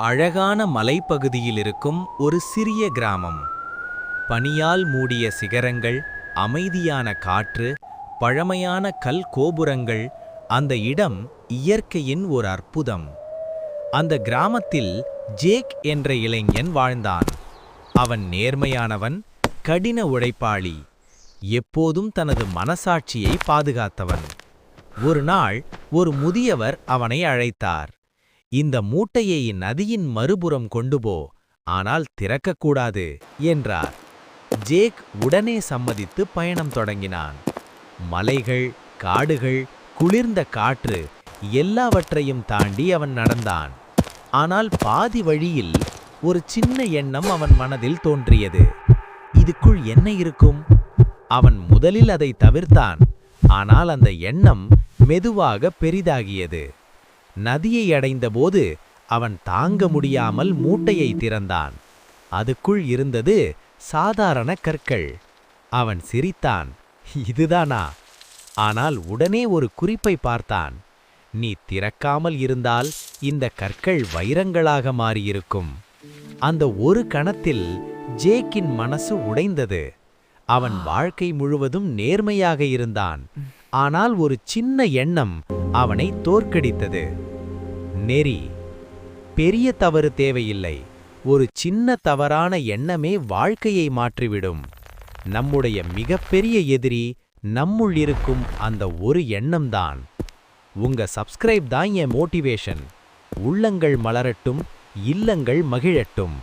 அழகான மலைப்பகுதியில் இருக்கும் ஒரு சிறிய கிராமம். பனியால் மூடிய சிகரங்கள், அமைதியான காற்று, பழமையான கல் கோபுரங்கள். அந்த இடம் இயற்கையின் ஒரு அற்புதம். அந்த கிராமத்தில் ஜேக் என்ற இளைஞன் வாழ்ந்தான். அவன் நேர்மையானவன், கடின உழைப்பாளி, எப்போதும் தனது மனசாட்சியை பாதுகாத்தவன். ஒரு நாள் ஒரு முதியவர் அவனை அழைத்தார். இந்த மூட்டையை நதியின் மறுபுறம் கொண்டு போ, ஆனால் திறக்கக்கூடாது என்றார். ஜேக் உடனே சம்மதித்து பயணம் தொடங்கினான். மலைகள், காடுகள், குளிர்ந்த காற்று எல்லாவற்றையும் தாண்டி அவன் நடந்தான். ஆனால் பாதி வழியில் ஒரு சின்ன எண்ணம் அவன் மனதில் தோன்றியது. இதுக்குள் என்ன இருக்கும்? அவன் முதலில் அதை தவிர்த்தான். ஆனால் அந்த எண்ணம் மெதுவாக பெரிதாகியது. நதியை அடைந்தபோது அவன் தாங்க முடியாமல் மூட்டையை திறந்தான். அதுக்குள் இருந்தது சாதாரண கற்கள். அவன் சிரித்தான், இதுதானா? ஆனால் உடனே ஒரு குறிப்பை பார்த்தான். நீ திறக்காமல் இருந்தால் இந்த கற்கள் வைரங்களாக மாறியிருக்கும். அந்த ஒரு கணத்தில் ஜேக்கின் மனசு உடைந்தது. அவன் வாழ்க்கை முழுவதும் நேர்மையாக இருந்தான். ஆனால் ஒரு சின்ன எண்ணம் அவனை தோற்கடித்தது. நெறி. பெரிய தவறு தேவையில்லை. ஒரு சின்ன தவறான எண்ணமே வாழ்க்கையை மாற்றிவிடும். நம்முடைய மிகப்பெரிய எதிரி நம்முள் இருக்கும் அந்த ஒரு எண்ணம்தான். உங்க சப்ஸ்கிரைப் தான் என் மோட்டிவேஷன். உள்ளங்கள் மலரட்டும், இல்லங்கள் மகிழட்டும்.